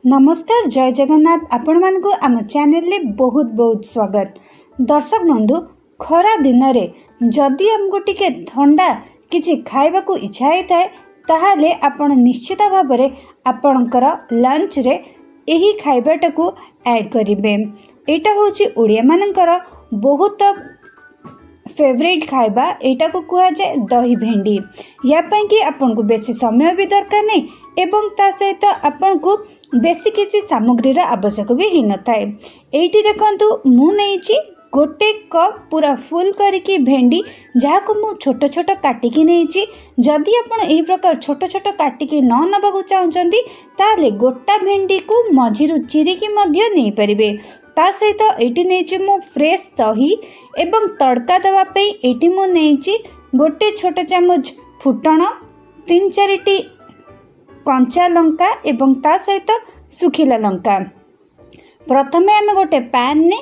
नमस्कार जय जगन्नाथ आपण मानक आम चैनल ले बहुत बहुत स्वागत। दर्शक बंधु खरा दिन रे जदि हमको टिके ठंडा किछि खाइबा को इच्छा होता ताहाले आपण निश्चित भाव में आपणकर लंच रे यही खाइबाटा को ऐड करिवे। एटा होछि ओडिया मानकर बहुत फेवरेट खाइबा। एटा को कहा जाए दही भेंडी। या पई कि आपन को बेसी समय भी दरकार नहीं एवं ता सहित आपन को बेसी किसी सामग्री आवश्यक भी ही न थाए। एठी देखंतु मु नेछि गोटे कप पूरा फुल करिकी भेंडी जहाँ को मु छोट छोट काटिकी नेछि। जदि आपन एही प्रकार छोट छोट काटिकी न नबाकू चाहउचंदी ताले गोटा भेंडी को मझिरु चिरिकी मध्य नै परिबे। ता सहित एठी नेछि मु फ्रेश दही एवं तड़का देवा पे एठी मु नेछि गोटे छोट चामच फुटण 3-4 कंचा लंका एवं ता सहित सुखिला लंका। प्रथमे आम गोटे पैन ने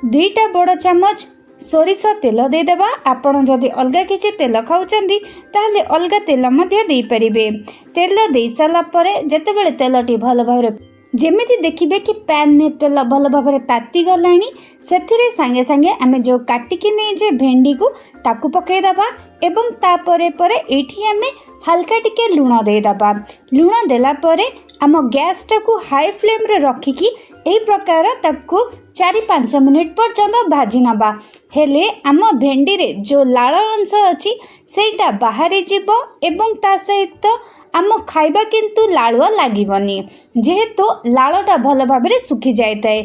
2टा बड़ चामच सोरिष तेल देदेबा। आपण जदि अलगा किछि तेल खाउचंदी ताले अलगा तेल मध्य दे परिबे। तेल दे साला परे जेतेबेले तेलटी भल भाबरे जेमिति देखिबे कि पैन ने तेल भल भाबरे ताती गलानी सेथिरे संगे संगे आमे जो काटिकी नै जे भेंडी को ताकू पकै दबा एवं ता परे परे एठी आमे हल्का टिके लूण दे दबा। लूण देला परे आम गैस टाकू हाई फ्लेम रे रखिकी एही प्रकार ताकू 4-5 मिनिट पर्यंत भाजी नबा। हेले आम भेंडी रे जो लाल अंश अछि सेटा बाहरी जीव एवं ता सहित आम खाइबा किंतु लालुआ लागिबनी जेहेतु लालटा भल भाबरे सुखी जायताए।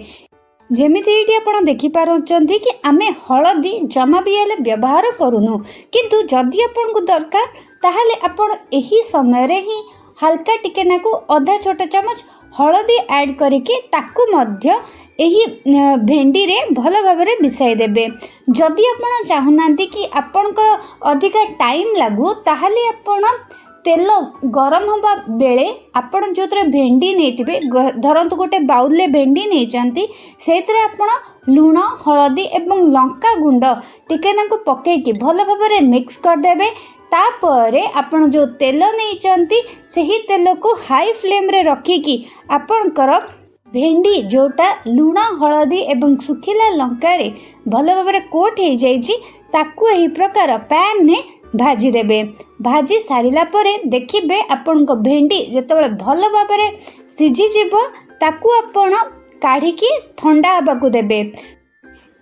जेमिति एठी आपण देखि पारुचंती कि आमे हळदी जमा भी हेले व्यवहार करूनु किंतु जदि आपण को दरकार ताहाले आपण एही समय रे ही हल्का टिके नाकू आधा छोटा चामच हळदी ऐड करिके ताकू मध्य एही भेंडी रे भल भाबरे मिसाई देबे। जदि आपण चाहुनांती कि आपणकर अधिका टाइम लागू ताहाले आपण तेल गरम हवा बेले आपण जोतरे भेंडी नेतिबे धरंतु गोटे बाउल ले भेंडी नै चंती सेतरे आपण लूण हळदी एवं लंका गुंड टिके नाकू पके कि भल भाबरे मिक्स कर देबे। तापरे आपण जो तेल नै चंती सही तेल को हाई फ्लेम रे रखिकी आपणकर भेंडी जोटा लूण हळदी एवं सुखिला लंका रे भल भाबरे कोट हे जाईची ताकू एही प्रकार पैन ने भाजी देबे। भाजी सारिला परे देखिबे आपण को भेंडी जेतेबेले भल भाबरे सिझी जीवो ताकू आपण काढिकी ठंडा आबाकू देबे।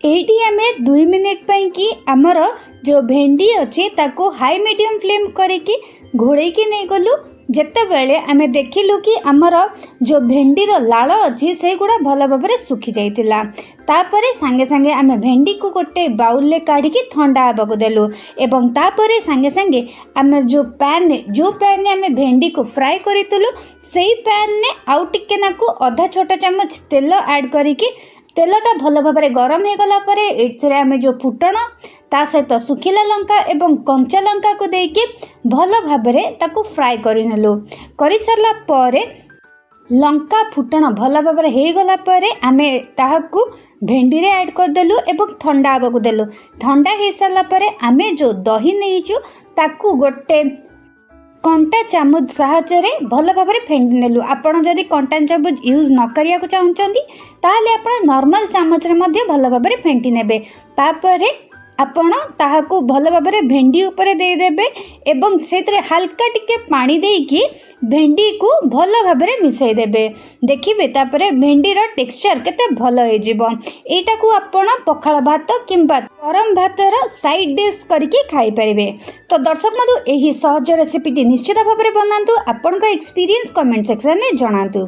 एठी आमे 2 मिनिट पई कि हमर जो भेंडी अछि ताकू हाई मीडियम फ्लेम करिकी घोड़े की नहीं गलु। जेतेबेले आमे देखिलु कि हमर जो भेंडी रो लाल अछि से गुडा भल भाबरे सुखी जाइतिला। तापरे संगे संगे आमे भेंडी को गोटे बाउल ले काढिकी ठंडा आबाकू देलु एवं तापरे संगे संगे आमे जो पैन ने आमे भेंडी को फ्राई करितलु सेही पैन ने आउ टिके नाकू आधा छोटा चामच तेल ऐड करिकी तेलटा भल भाबरे गरम हो गला परे एथिरे आमे जो फुटण ता सहित सुखिला लंका एवं कंचा लंका को देकी भल भाबरे ताकू फ्राई करिनेलु। करि सरला परे लंका फुटण भल भाबरे हे गला परे आमे ताहाकू भेंडी रे ऐड कर देलु एवं ठंडा आबाकू देलु। ठंडा हे सरला परे आमे जो दही नेइछु ताकू गोटे कंटा चामच साहाय्य भल भाव फेंटी नेलु। आपण जदि कंटा चामच यूज न करिया को चाहउचंदी ताले आपण नॉर्मल चामच रे मध्ये भल भाव फेंटी नेबे। तापरे आपण ताहाकू भल भाव भेंडी ऊपर दे देबे एवं सेतरे हल्का टिके पानी देकी भेंडी को भल भाव मिसाई देबे। देखिबे तापरे भेंडी रो टेक्सचर केते भल हे जिवो। एटा को आपण पखाळ भात किंबा गरम भात रो साइड डिश करके खाई परिबे। तो दर्शक बंधु एही सहज रेसिपीटी निश्चित भाव बनातु। आपण का एक्सपीरियंस कमेंट सेक्शन में जणातु।